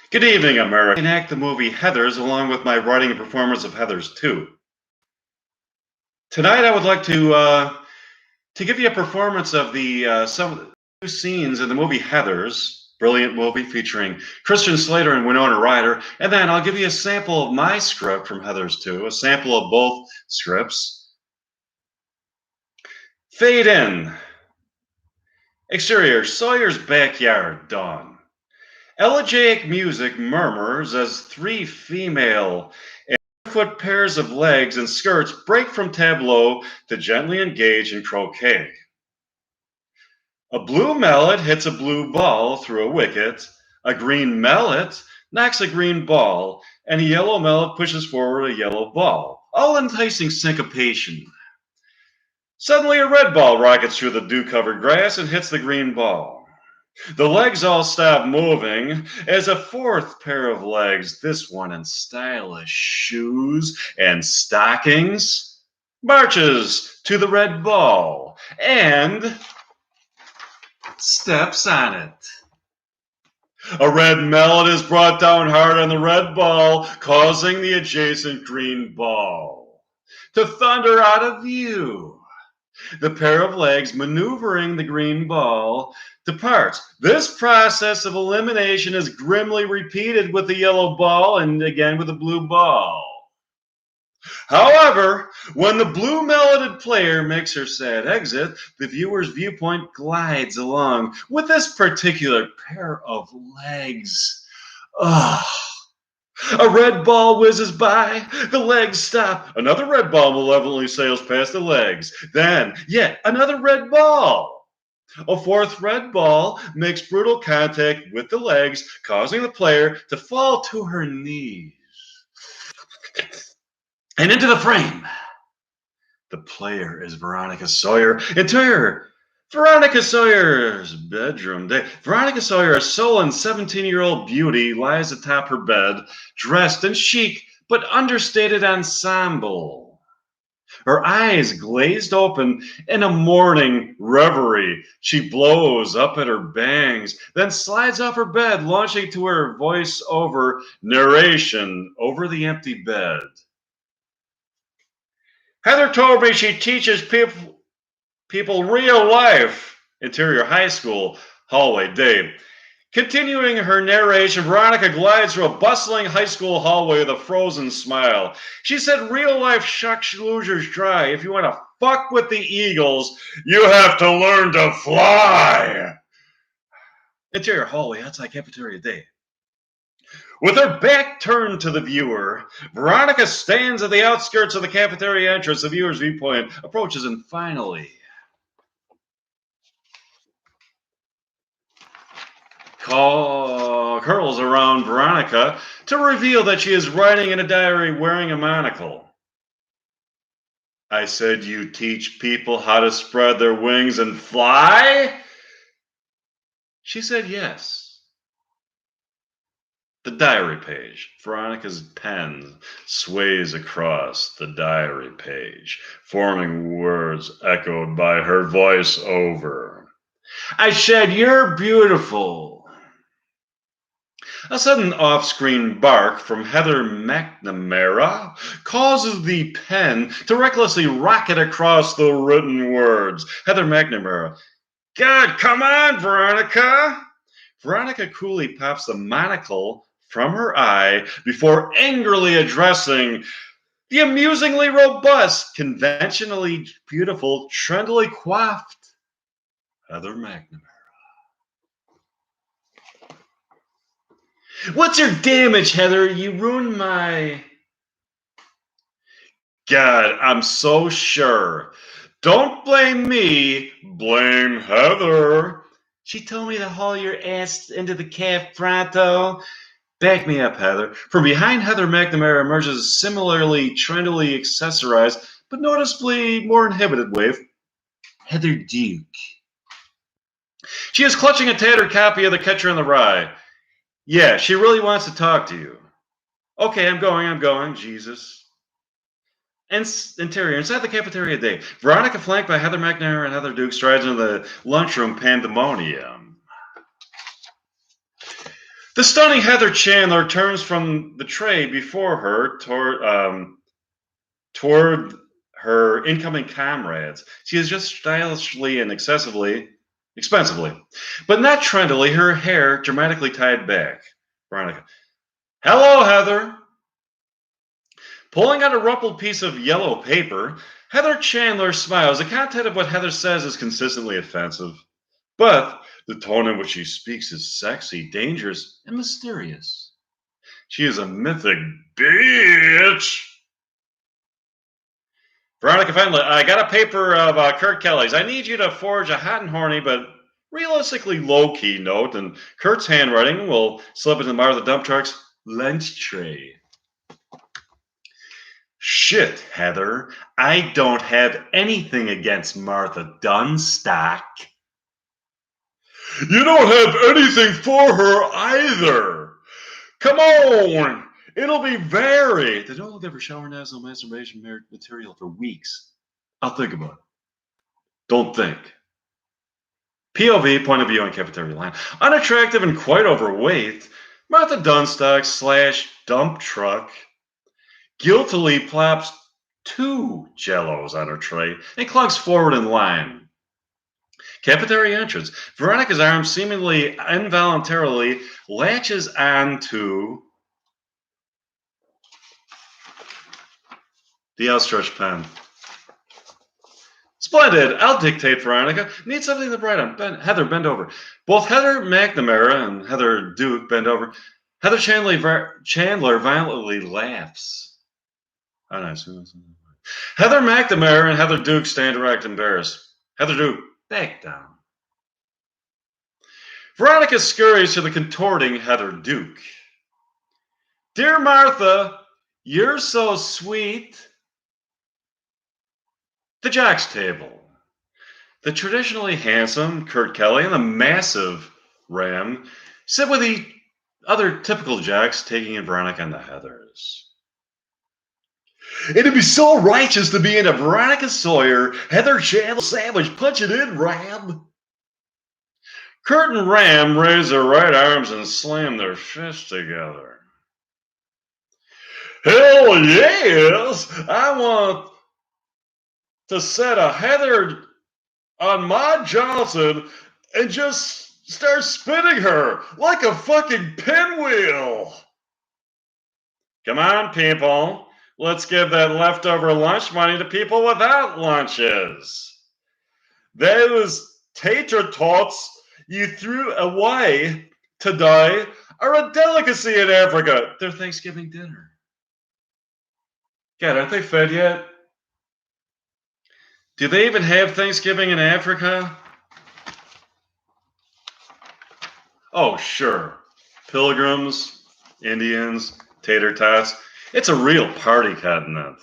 Good evening, America. I enact the movie Heathers along with my writing and performance of Heathers 2. Tonight I would like to give you a performance of the some of the two scenes in the movie Heathers, brilliant movie featuring Christian Slater and Winona Ryder, and then I'll give you a sample of my script from Heathers 2, a sample of both scripts. Fade in. Exterior, Sawyer's backyard, dawn. Elegiac music murmurs as three female foot pairs of legs and skirts break from tableau to gently engage in croquet. A blue mallet hits a blue ball through a wicket, a green mallet knocks a green ball, and a yellow mallet pushes forward a yellow ball, all enticing syncopation. Suddenly a red ball rockets through the dew-covered grass and hits the green ball. The legs all stop moving as a fourth pair of legs, this one in stylish shoes and stockings, marches to the red ball and steps on it. A red mallet is brought down hard on the red ball, causing the adjacent green ball to thunder out of view. The pair of legs maneuvering the green ball departs. This process of elimination is grimly repeated with the yellow ball and again with the blue ball. However, when the blue meloded player makes her sad exit, the viewer's viewpoint glides along with this particular pair of legs. Ah. A red ball whizzes by, the legs stop. Another red ball malevolently sails past the legs. Then, yet another red ball. A fourth red ball makes brutal contact with the legs, causing the player to fall to her knees. And into the frame. The player is Veronica Sawyer. Interior, Veronica Sawyer's bedroom. Veronica Sawyer, a sullen 17-year-old beauty, lies atop her bed, dressed in chic but understated ensemble. Her eyes glazed open in a morning reverie. She blows up at her bangs, then slides off her bed, launching to her voice-over narration over the empty bed. Heather told me she teaches people real life. Interior high school hallway. Dave. Continuing her narration, Veronica glides through a bustling high school hallway with a frozen smile. She said real life shucks losers dry. If you want to fuck with the Eagles, you have to learn to fly. Interior hallway outside cafeteria. Dave. With her back turned to the viewer, Veronica stands at the outskirts of the cafeteria entrance. The viewer's viewpoint approaches, and finally, curls around Veronica to reveal that she is writing in a diary wearing a monocle. I said you teach people how to spread their wings and fly? She said yes. The diary page. Veronica's pen sways across the diary page, forming words echoed by her voice over. I said, you're beautiful. A sudden off-screen bark from Heather McNamara causes the pen to recklessly rocket across the written words. Heather McNamara. God, come on, Veronica. Veronica coolly pops the monocle from her eye before angrily addressing the amusingly robust, conventionally beautiful, trendily coiffed Heather McNamara. What's your damage, Heather? You ruined my... God, I'm so sure. Don't blame me, blame Heather. She told me to haul your ass into the caf pronto. Back me up, Heather. From behind Heather McNamara emerges a similarly trendily accessorized, but noticeably more inhibited wave, Heather Duke. She is clutching a tattered copy of The Catcher in the Rye. Yeah, she really wants to talk to you. Okay, I'm going, Jesus. Interior, inside the cafeteria day, Veronica, flanked by Heather McNamara and Heather Duke, strides into the lunchroom pandemonium. The stunning Heather Chandler turns from the tray before her toward her incoming comrades. She is just stylishly and expensively, but not trendily, her hair dramatically tied back. Veronica. Hello, Heather. Pulling out a rumpled piece of yellow paper, Heather Chandler smiles. The content of what Heather says is consistently offensive, but the tone in which she speaks is sexy, dangerous, and mysterious. She is a mythic bitch. Veronica Fenley, I got a paper of Kurt Kelly's. I need you to forge a hot and horny, but realistically low-key note, and Kurt's handwriting will slip into Martha Dump Truck's lunch tray. Shit, Heather. I don't have anything against Martha Dunstock. You don't have anything for her either. Come on. It'll be very. They don't look at for shower nazzle masturbation material for weeks. I'll think about it. Don't think. POV, point of view on cafeteria line. Unattractive and quite overweight, Martha Dunstock / dump truck guiltily plops 2 jellos on her tray and clunks forward in line. Cafeteria entrance. Veronica's arm seemingly involuntarily latches onto the outstretched pen. Splendid. I'll dictate, Veronica. Need something to write on. Heather, bend over. Both Heather McNamara and Heather Duke bend over. Heather Chandler violently laughs. Oh, nice. Heather McNamara and Heather Duke stand erect, embarrassed. Heather Duke, back down. Veronica scurries to the contorting Heather Duke. Dear Martha, you're so sweet. The jocks table. The traditionally handsome Kurt Kelly and the massive Ram sit with the other typical jocks, taking in Veronica and the Heathers. It'd be so righteous to be in a Veronica Sawyer, Heather Chandler sandwich. Punch it in, Ram. Kurt and Ram raise their right arms and slam their fists together. Hell yes! I want to set a Heather on Maud Johnson and just start spinning her like a fucking pinwheel. Come on, people. Let's give that leftover lunch money to people without lunches. Those tater tots you threw away today are a delicacy in Africa. They're Thanksgiving dinner. God, aren't they fed yet? Do they even have Thanksgiving in Africa? Oh, sure. Pilgrims, Indians, tater tots. It's a real party continent.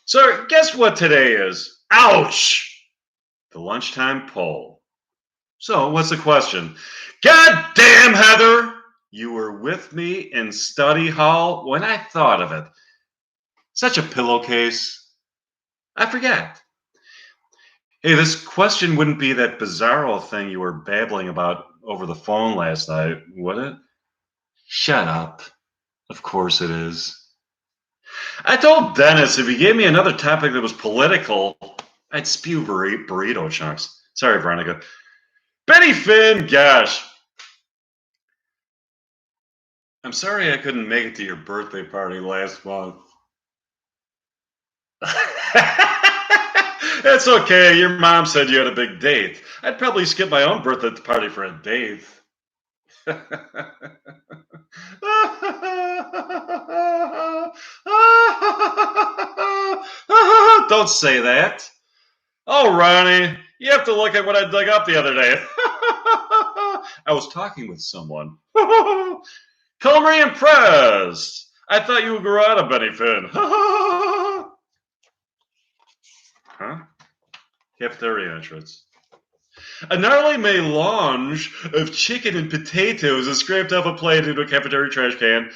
So, guess what today is? Ouch! The lunchtime poll. So, what's the question? God damn, Heather! You were with me in study hall when I thought of it. Such a pillowcase. I forget. Hey, this question wouldn't be that bizarro thing you were babbling about over the phone last night, would it? Shut up. Of course it is. I told Dennis if he gave me another topic that was political, I'd spew burrito chunks. Sorry, Veronica. Betty Finn, gosh. I'm sorry I couldn't make it to your birthday party last month. That's okay. Your mom said you had a big date. I'd probably skip my own birthday party for a date. Don't say that. Oh, Ronnie, you have to look at what I dug up the other day. I was talking with someone. Culinary impressed. I thought you grew out of Betty Finn. Huh? Cafeteria entrance. A gnarly melange of chicken and potatoes is scraped off a plate into a cafeteria trash can.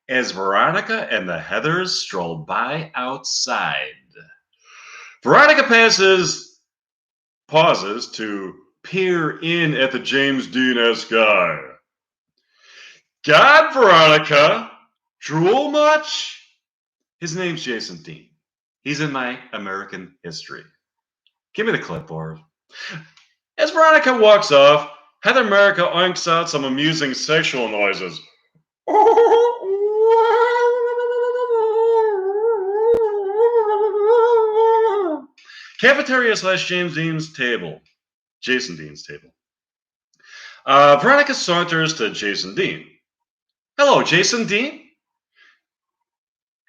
As Veronica and the Heathers stroll by outside. Veronica pauses to peer in at the James Dean-esque guy. God, Veronica, drool much? His name's Jason Dean. He's in my American history. Give me the clipboard. As Veronica walks off, Heather America oinks out some amusing sexual noises. Cafeteria / James Dean's table. Jason Dean's table. Veronica saunters to Jason Dean. Hello, Jason Dean.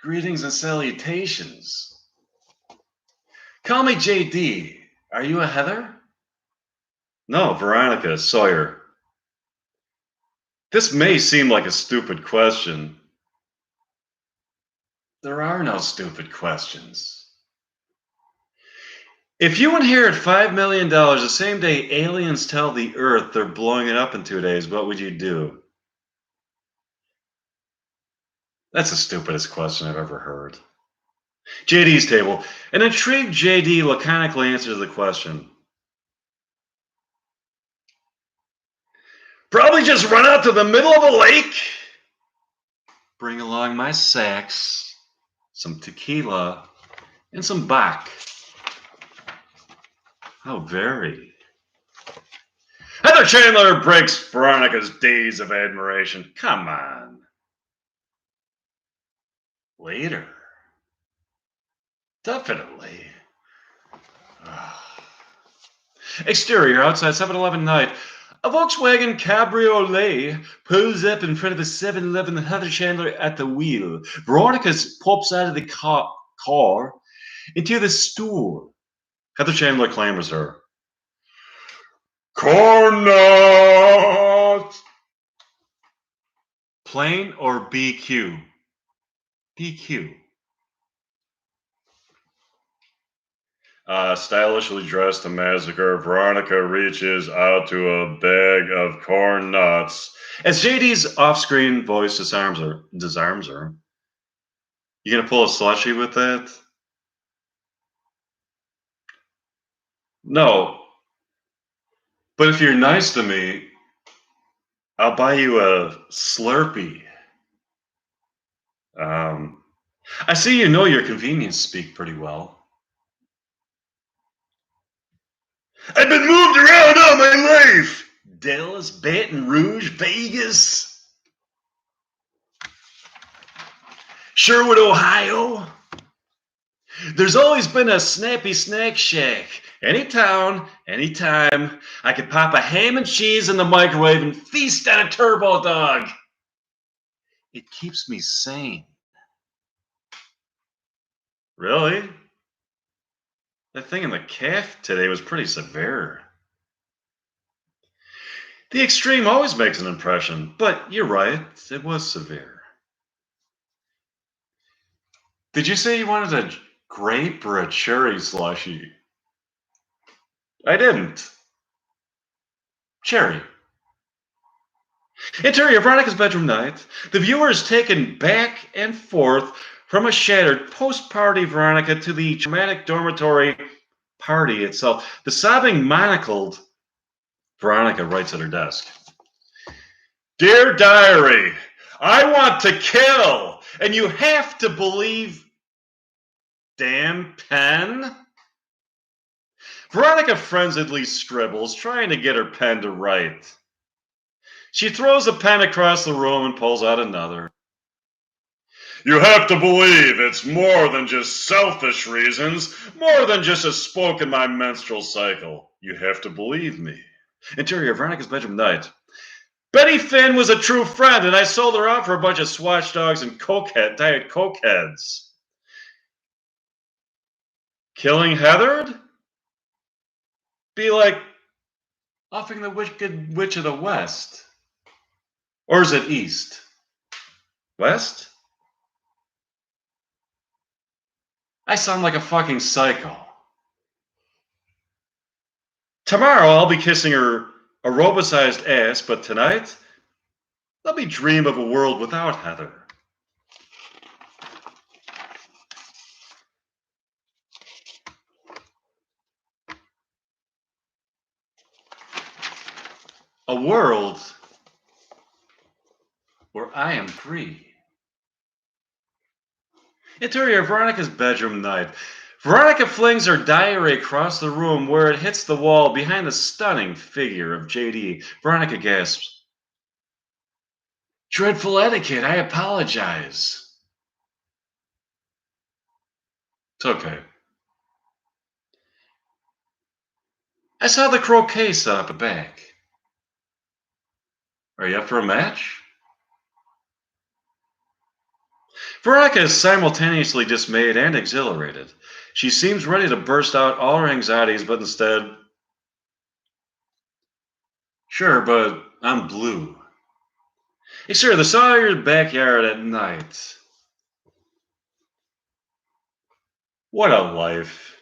Greetings and salutations. Call me JD. Are you a Heather? No, Veronica Sawyer. This may seem like a stupid question. There are no stupid questions. If you inherit $5 million the same day aliens tell the Earth they're blowing it up in 2 days, what would you do? That's the stupidest question I've ever heard. JD's table. An intrigued JD laconically answers the question. Probably just run out to the middle of a lake. Bring along my sacks, some tequila, and some Bach. How very. Heather Chandler breaks Veronica's days of admiration. Come on. Later. Definitely. Exterior, outside 7-Eleven night. A Volkswagen Cabriolet pulls up in front of a 7-Eleven. Heather Chandler at the wheel. Veronica pops out of the car into the store. Heather Chandler clambers her. Corn nuts! Plain or BQ? BQ. Stylishly dressed to massacre, Veronica reaches out to a bag of corn nuts. As JD's off-screen voice disarms her. You gonna pull a slushy with that? No. But if you're nice to me, I'll buy you a Slurpee. I see you know your convenience speak pretty well. I've been moved around all my life. Dallas, Baton Rouge, Vegas, Sherwood, Ohio. There's always been a snappy snack shack. Any town, anytime. I could pop a ham and cheese in the microwave and feast on a turbo dog. It keeps me sane. Really? That thing in the calf today was pretty severe. The extreme always makes an impression, but you're right, it was severe. Did you say you wanted a grape or a cherry slushy? I didn't. Cherry. Interior Veronica's bedroom night. The viewer is taken back and forth from a shattered post-party Veronica to the traumatic dormitory party itself. The sobbing, monocled Veronica writes at her desk. Dear Diary, I want to kill, and you have to believe. Damn pen. Veronica frenziedly scribbles, trying to get her pen to write. She throws a pen across the room and pulls out another. You have to believe it's more than just selfish reasons, more than just a spoke in my menstrual cycle. You have to believe me. Interior Veronica's bedroom night. Betty Finn was a true friend, and I sold her out for a bunch of Swatch dogs and Diet Coke heads. Killing Heather? Be like offing the Wicked Witch of the West. Or is it East? West? I sound like a fucking psycho. Tomorrow I'll be kissing her aerobicized ass, but tonight, let me dream of a world without Heather. A world where I am free. Interior Veronica's bedroom night. Veronica flings her diary across the room where it hits the wall behind the stunning figure of JD. Veronica gasps, "Dreadful etiquette, I apologize." It's okay. I saw the croquet set up a back. Are you up for a match? Veronica is simultaneously dismayed and exhilarated. She seems ready to burst out all her anxieties, but instead, "Sure, but I'm blue." "Hey, sir, the saw your backyard at night." What a life.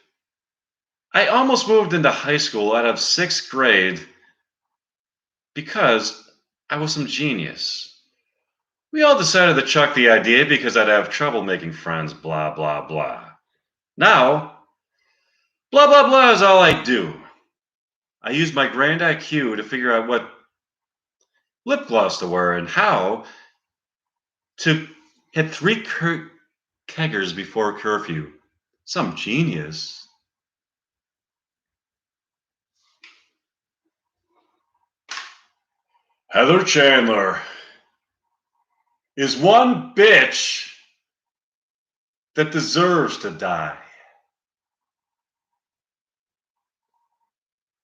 I almost moved into high school out of sixth grade because I was some genius. We all decided to chuck the idea because I'd have trouble making friends, blah, blah, blah. Now, blah, blah, blah is all I do. I use my grand IQ to figure out what lip gloss to wear and how to hit three keggers before curfew. Some genius. Heather Chandler is one bitch that deserves to die.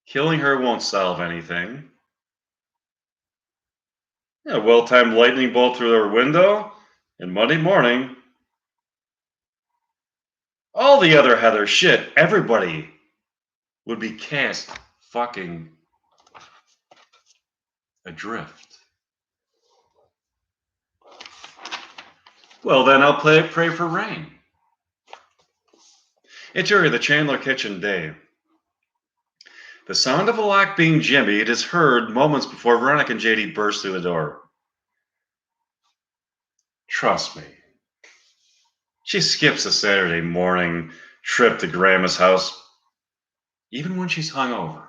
Killing her won't solve anything. A well-timed lightning bolt through her window, and Monday morning, all the other Heather shit, everybody would be cast fucking adrift. Well, then I'll pray for rain. Interior, the Chandler kitchen day. The sound of a lock being jimmied is heard moments before Veronica and JD burst through the door. Trust me. She skips a Saturday morning trip to Grandma's house, even when she's hungover.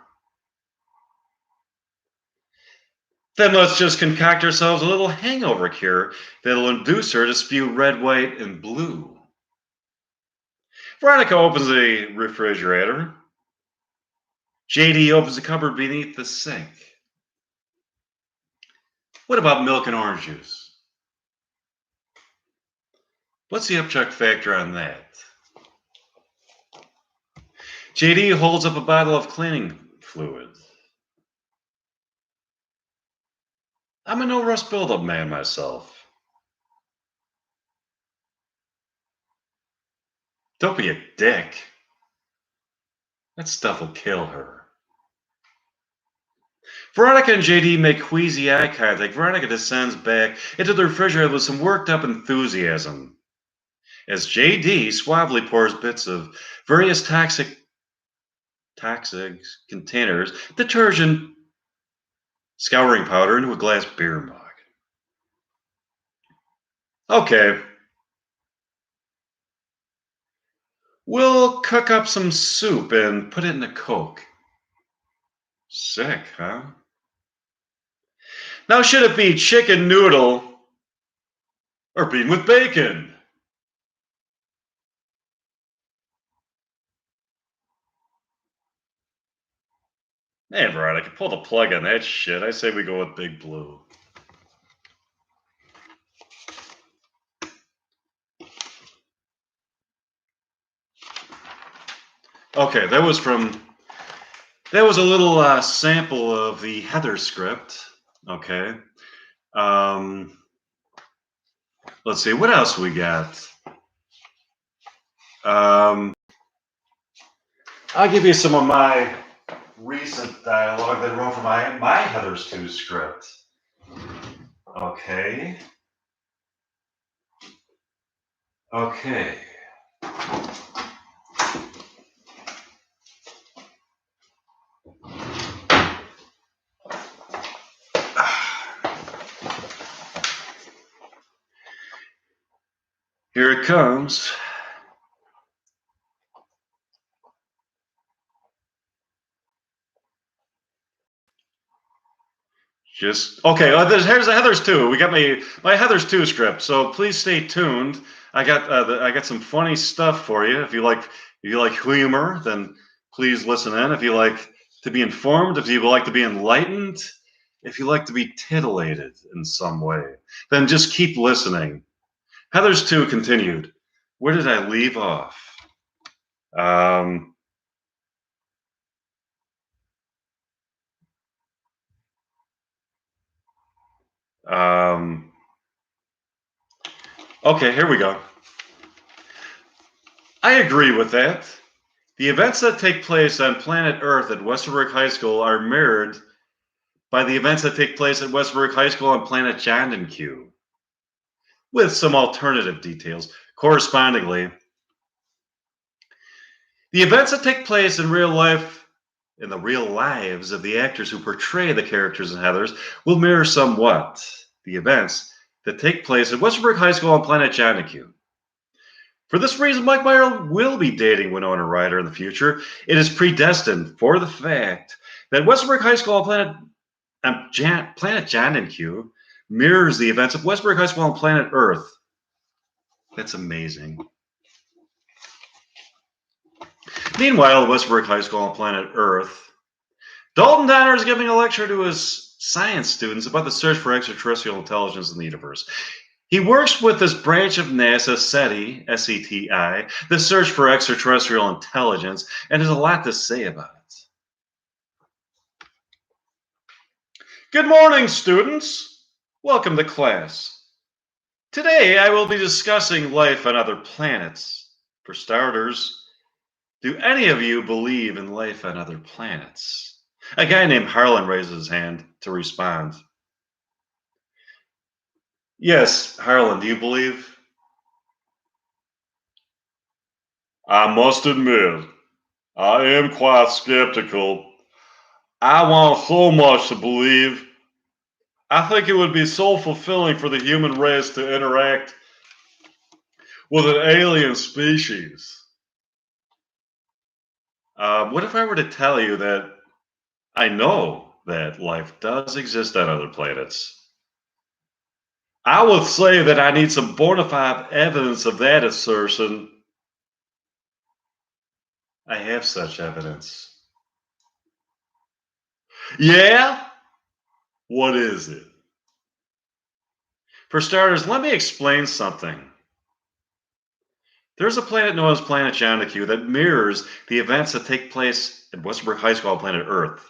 Then let's just concoct ourselves a little hangover cure that'll induce her to spew red, white, and blue. Veronica opens the refrigerator. JD opens the cupboard beneath the sink. What about milk and orange juice? What's the upchuck factor on that? JD holds up a bottle of cleaning fluid. I'm a no rust buildup man myself. Don't be a dick. That stuff will kill her. Veronica and JD make queasy eye contact. Veronica descends back into the refrigerator with some worked up enthusiasm as JD suavely pours bits of various toxic containers, detergent, scouring powder into a glass beer mug. Okay. We'll cook up some soup and put it in a Coke. Sick, huh? Now, should it be chicken noodle or bean with bacon? Man, Veronica, pull the plug on that shit. I say we go with Big Blue. Okay, that was a little sample of the Heather script. Okay. Let's see, what else we got? I'll give you some of my recent dialogue that I wrote for my Heather's 2 script. Okay. Here it comes. Just okay. Here's the Heather's 2. We got my Heather's 2 script. So please stay tuned. I got some funny stuff for you. If you like humor, then please listen in. If you like to be informed, if you like to be enlightened, if you like to be titillated in some way, then just keep listening. Heather's 2 continued. Where did I leave off? Um, um, okay, here we go. I agree with that. The events that take place on planet Earth at Westerberg High School are mirrored by the events that take place at Westerberg High School on planet John and Q, with some alternative details. Correspondingly, the events that take place in real life, in the real lives of the actors who portray the characters in Heathers, will mirror somewhat the events that take place at Westerberg High School on planet John and Q. For this reason, Mike Meyer will be dating Winona Ryder in the future. It is predestined for the fact that Westerberg High School on planet John and Q mirrors the events of Westerberg High School on planet Earth. That's amazing. Meanwhile, at Westerberg High School on planet Earth, Dalton Donner is giving a lecture to his science students about the search for extraterrestrial intelligence in the universe. He works with this branch of NASA, SETI, S-E-T-I, the search for extraterrestrial intelligence, and has a lot to say about it. Good morning, students. Welcome to class. Today, I will be discussing life on other planets. For starters, do any of you believe in life on other planets? A guy named Harlan raises his hand to respond. Yes, Harlan, do you believe? I must admit, I am quite skeptical. I want so much to believe. I think it would be so fulfilling for the human race to interact with an alien species. What if I were to tell you that I know that life does exist on other planets? I would say that I need some bona fide evidence of that assertion. I have such evidence. Yeah? What is it? For starters, let me explain something. There's a planet known as Planet Jonahue that mirrors the events that take place at Westerberg High School on planet Earth.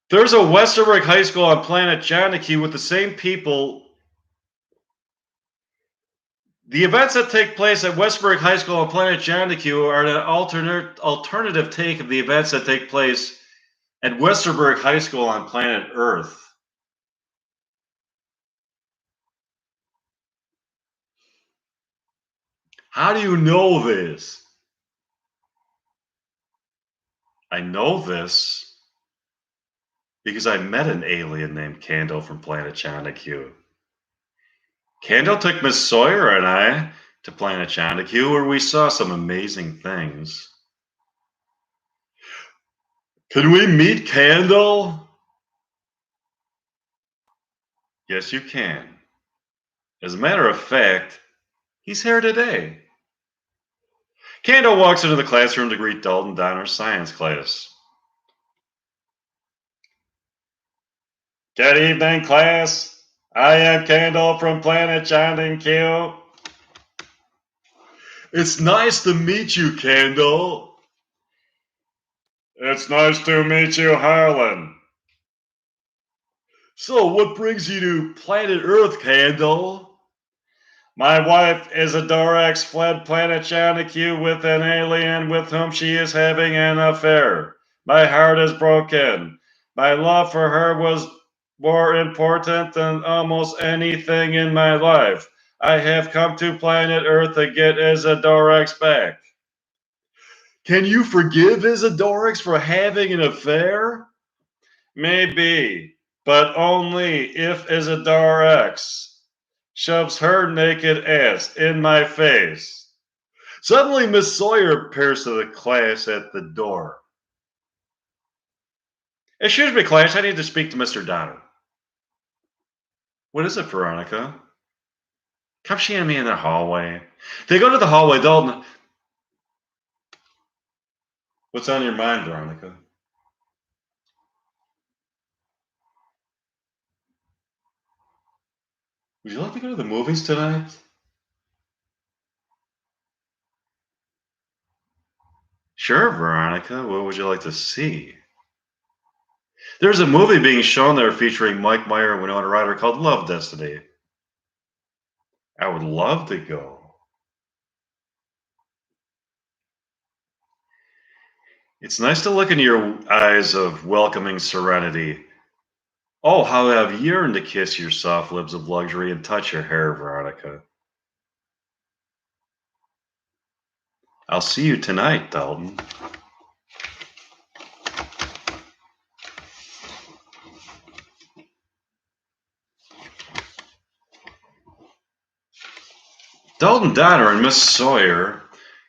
There's a Westerberg High School on planet Jonahue with the same people. The events that take place at Westerberg High School on planet Jonahue are an alternative take of the events that take place at Westerberg High School on planet Earth. How do you know this? I know this because I met an alien named Candle from planet Jonahue. Candle took Miss Sawyer and I to planet Jonahue where we saw some amazing things. Can we meet Candle? Yes, you can. As a matter of fact, he's here today. Candle walks into the classroom to greet Dalton Donner's science class. Good evening, class. I am Candle from planet John and Q. It's nice to meet you, Candle. It's nice to meet you, Harlan. So, what brings you to planet Earth, Candle? My wife, Isadorex, fled planet Jonahue with an alien with whom she is having an affair. My heart is broken. My love for her was more important than almost anything in my life. I have come to planet Earth to get Isadorex back. Can you forgive Isadorex for having an affair? Maybe, but only if Isadorex shoves her naked ass in my face. Suddenly, Miss Sawyer appears to the class at the door. Excuse me, class. I need to speak to Mr. Donner. What is it, Veronica? Come see me in the hallway. They go to the hallway, Dalton. What's on your mind, Veronica? Would you like to go to the movies tonight? Sure, Veronica. What would you like to see? There's a movie being shown there featuring Mike Meyer and Winona Ryder called Love Destiny. I would love to go. It's nice to look into your eyes of welcoming serenity. Oh, how I've yearned to kiss your soft lips of luxury and touch your hair, Veronica. I'll see you tonight, Dalton. Dalton Donner and Miss Sawyer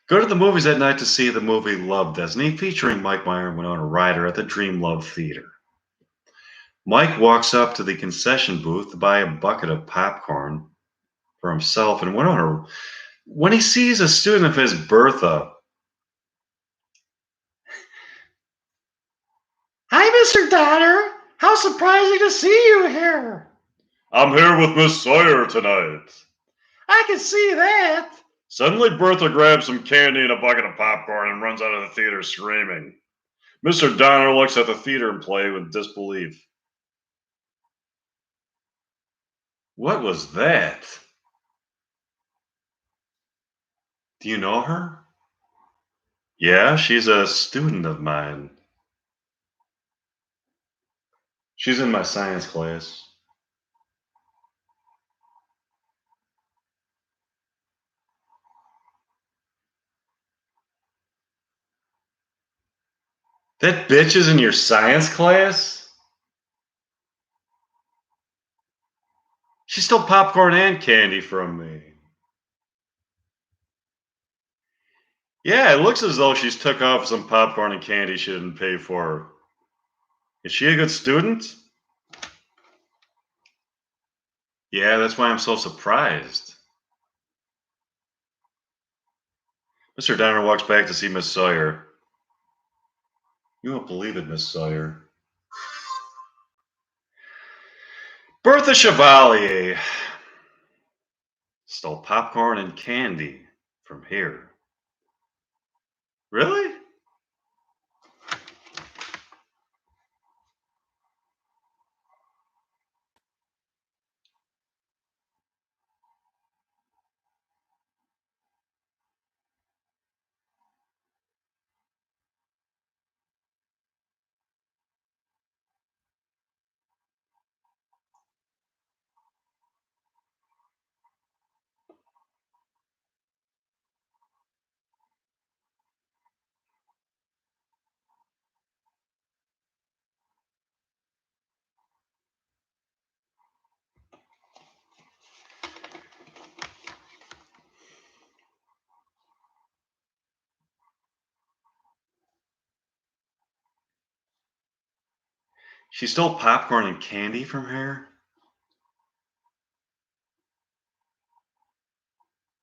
go to the movies that night to see the movie Love Destiny featuring Mike Meyer and Winona Ryder at the Dream Love Theater. Mike walks up to the concession booth to buy a bucket of popcorn for himself and Winona. When he sees a student of his, Bertha. Hi, Mr. Donner. How surprising to see you here. I'm here with Miss Sawyer tonight. I can see that. Suddenly, Bertha grabs some candy and a bucket of popcorn and runs out of the theater screaming. Mr. Donner looks at the theater in play with disbelief. What was that? Do you know her? Yeah, she's a student of mine. She's in my science class. That bitch is in your science class? She stole popcorn and candy from me. Yeah, it looks as though she's took off some popcorn and candy she didn't pay for. Is she a good student? Yeah, that's why I'm so surprised. Mr. Donner walks back to see Miss Sawyer. You won't believe it, Miss Sawyer. Bertha Chevalier stole popcorn and candy from here. Really? She stole popcorn and candy from here?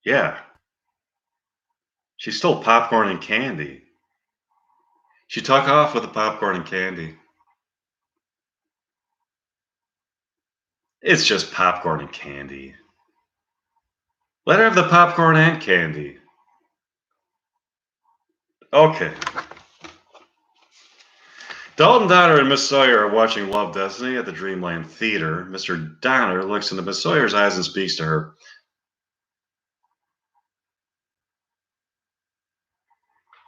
Yeah, she stole popcorn and candy. She took off with the popcorn and candy. It's just popcorn and candy. Let her have the popcorn and candy. Okay. Dalton Donner and Miss Sawyer are watching Love Destiny at the Dreamland Theater. Mr. Donner looks into Miss Sawyer's eyes and speaks to her.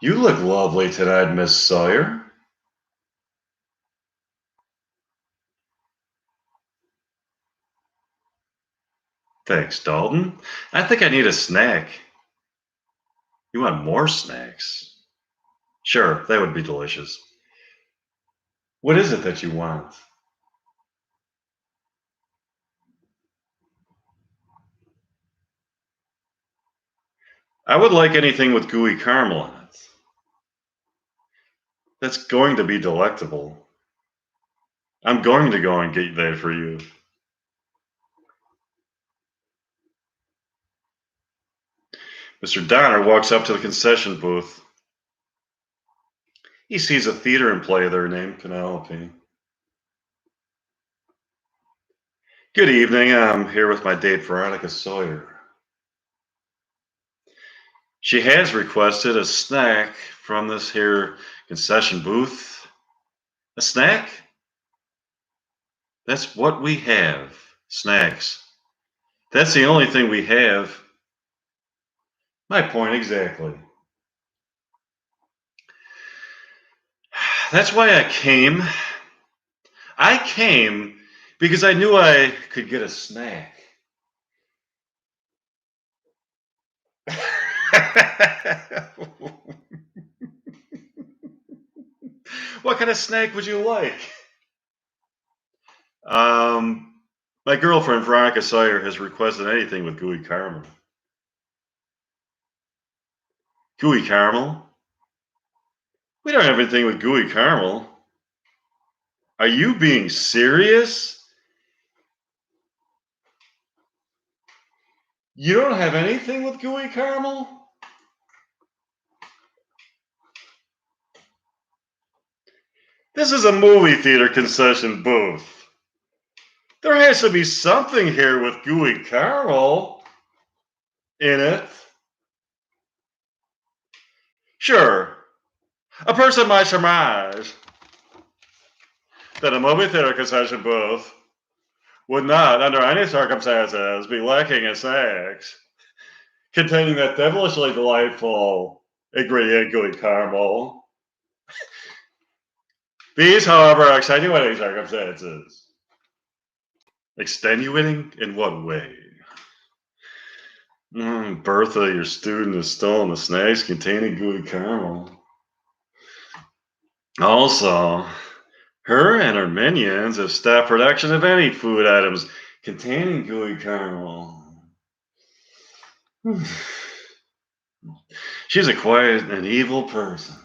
You look lovely tonight, Miss Sawyer. Thanks, Dalton. I think I need a snack. You want more snacks? Sure, that would be delicious. What is it that you want? I would like anything with gooey caramel in it. That's going to be delectable. I'm going to go and get that for you. Mr. Donner walks up to the concession booth. He sees a theater in play there named Penelope. Good evening. I'm here with my date, Veronica Sawyer. She has requested a snack from this here concession booth. A snack? That's what we have. Snacks. That's the only thing we have. My point exactly. That's why I came. I came because I knew I could get a snack. What kind of snack would you like? Um, my girlfriend Veronica Sawyer has requested anything with gooey caramel. Gooey caramel? We don't have anything with gooey caramel. Are you being serious? You don't have anything with gooey caramel? This is a movie theater concession booth. There has to be something here with gooey caramel in it. Sure, a person might surmise that a movie theater concession booth would not, under any circumstances, be lacking in snacks containing that devilishly delightful ingredient, gooey caramel. These, however, are extenuating circumstances. Extenuating? In what way? Bertha, your student, has stolen the snacks containing gooey caramel. Also, her and her minions have stopped production of any food items containing gooey caramel. She's a quiet and evil person.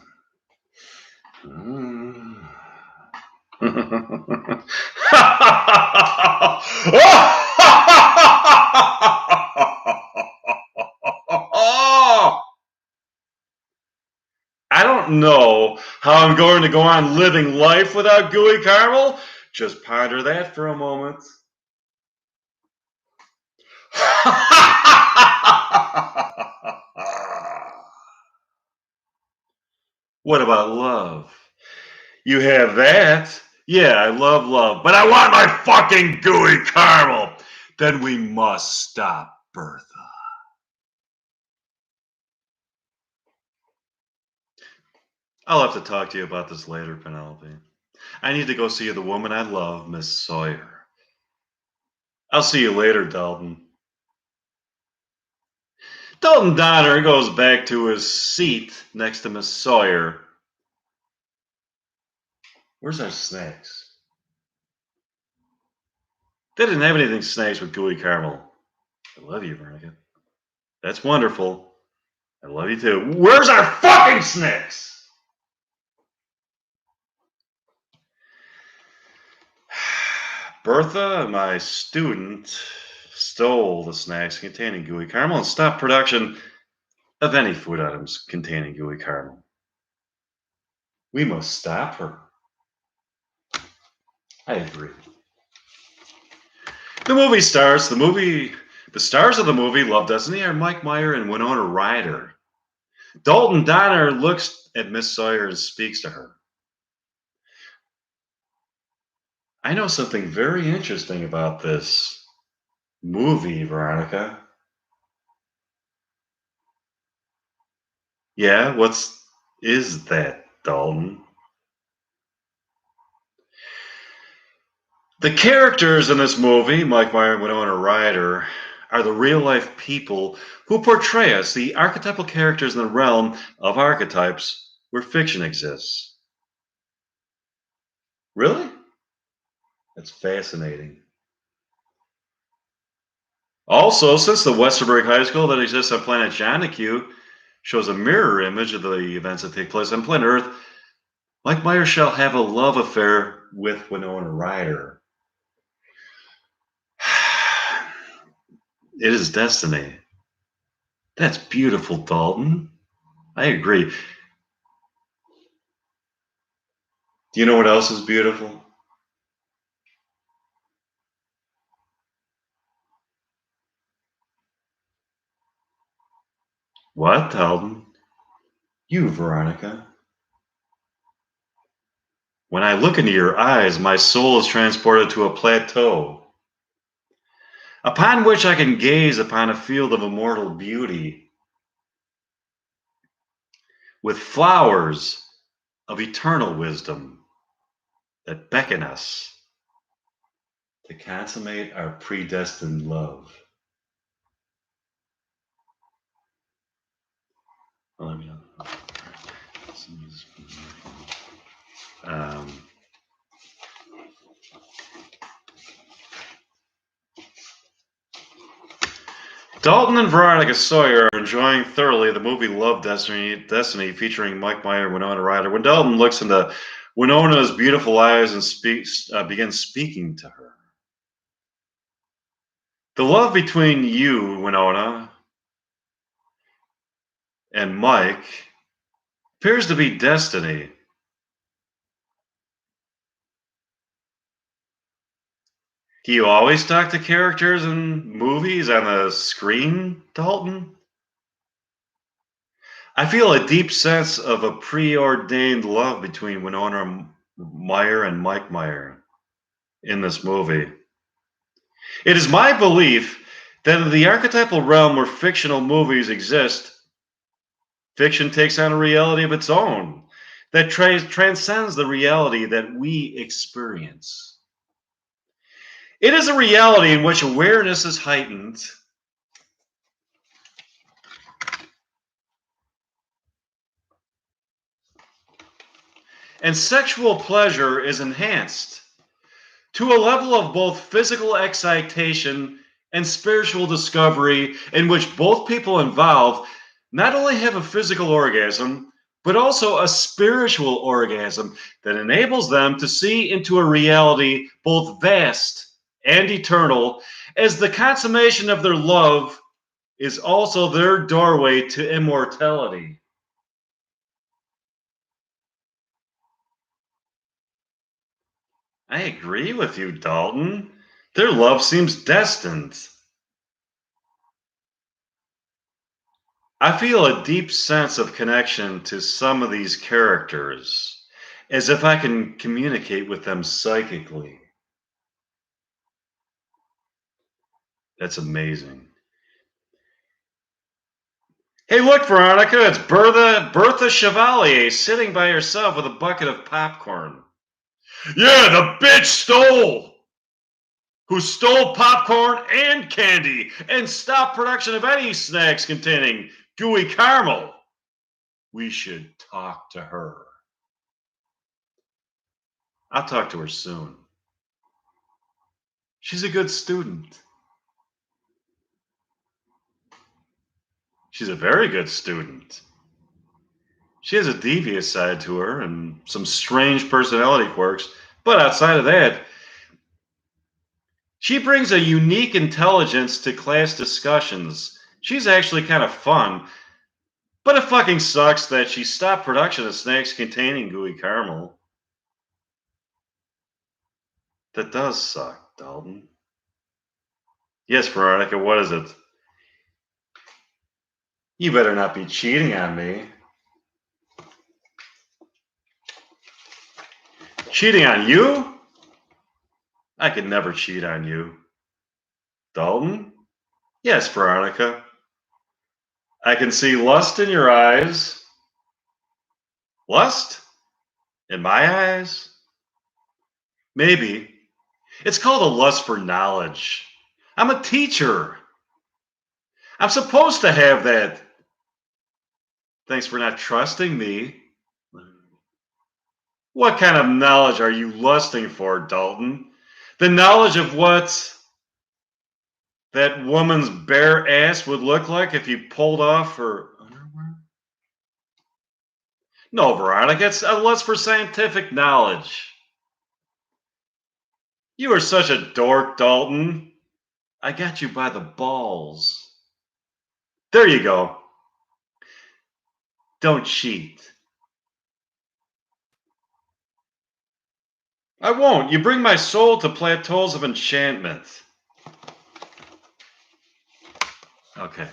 I don't know how I'm going to go on living life without gooey caramel. Just ponder that for a moment. What about love? You have that? Yeah, I love love, but I want my fucking gooey caramel. Then we must stop Bertha. I'll have to talk to you about this later, Penelope. I need to go see the woman I love, Miss Sawyer. I'll see you later, Dalton. Dalton Donner goes back to his seat next to Miss Sawyer. Where's our snacks? They didn't have anything snacks with gooey caramel. I love you, Veronica. That's wonderful. I love you too. Where's our fucking snacks? Bertha, my student, stole the snacks containing gooey caramel and stopped production of any food items containing gooey caramel. We must stop her. I agree. The movie stars. The stars of the movie Love Destiny are Mike Meyer and Winona Ryder. Dalton Donner looks at Miss Sawyer and speaks to her. I know something very interesting about this movie, Veronica. Yeah, is that, Dalton? The characters in this movie, Mike Meyer and Winona Ryder, are the real life people who portray us, the archetypal characters in the realm of archetypes where fiction exists. Really? That's fascinating. Also, since the Westerberg High School that exists on planet Jonacue shows a mirror image of the events that take place on planet Earth, Mike Myers shall have a love affair with Winona Ryder. It is destiny. That's beautiful, Dalton. I agree. Do you know what else is beautiful? What, Dalton? You, Veronica. When I look into your eyes, my soul is transported to a plateau upon which I can gaze upon a field of immortal beauty with flowers of eternal wisdom that beckon us to consummate our predestined love. Um, Dalton and Veronica Sawyer are enjoying thoroughly the movie Love Destiny featuring Mike Meyer and Winona Ryder. When Dalton looks into Winona's beautiful eyes and begins speaking to her. The love between you, Winona, and Mike appears to be destiny. Do you always talk to characters in movies on the screen, Dalton? I feel a deep sense of a preordained love between Winona Meyer and Mike Meyer in this movie. It is my belief that in the archetypal realm where fictional movies exist, fiction takes on a reality of its own that transcends the reality that we experience. It is a reality in which awareness is heightened, and sexual pleasure is enhanced to a level of both physical excitation and spiritual discovery, in which both people involved not only have a physical orgasm, but also a spiritual orgasm that enables them to see into a reality both vast and eternal, as the consummation of their love is also their doorway to immortality. I agree with you, Dalton. Their love seems destined. I feel a deep sense of connection to some of these characters, as if I can communicate with them psychically. That's amazing. Hey, look, Veronica, it's Bertha Chevalier sitting by herself with a bucket of popcorn. Yeah, the bitch who stole popcorn and candy and stopped production of any snacks containing gooey caramel. We should talk to her. I'll talk to her soon. She's a good student. She's a very good student. She has a devious side to her and some strange personality quirks, but outside of that, she brings a unique intelligence to class discussions. She's actually kind of fun, but it fucking sucks that she stopped production of snacks containing gooey caramel. That does suck, Dalton. Yes, Veronica, what is it? You better not be cheating on me. Cheating on you? I could never cheat on you. Dalton? Yes, Veronica. I can see lust in your eyes. Lust? In my eyes? Maybe. It's called a lust for knowledge. I'm a teacher. I'm supposed to have that. Thanks for not trusting me. What kind of knowledge are you lusting for, Dalton? The knowledge of what that woman's bare ass would look like if you pulled off her underwear? No, Veronica, it's a lust for scientific knowledge. You are such a dork, Dalton. I got you by the balls. There you go. Don't cheat. I won't. You bring my soul to plateaus of enchantment. Okay.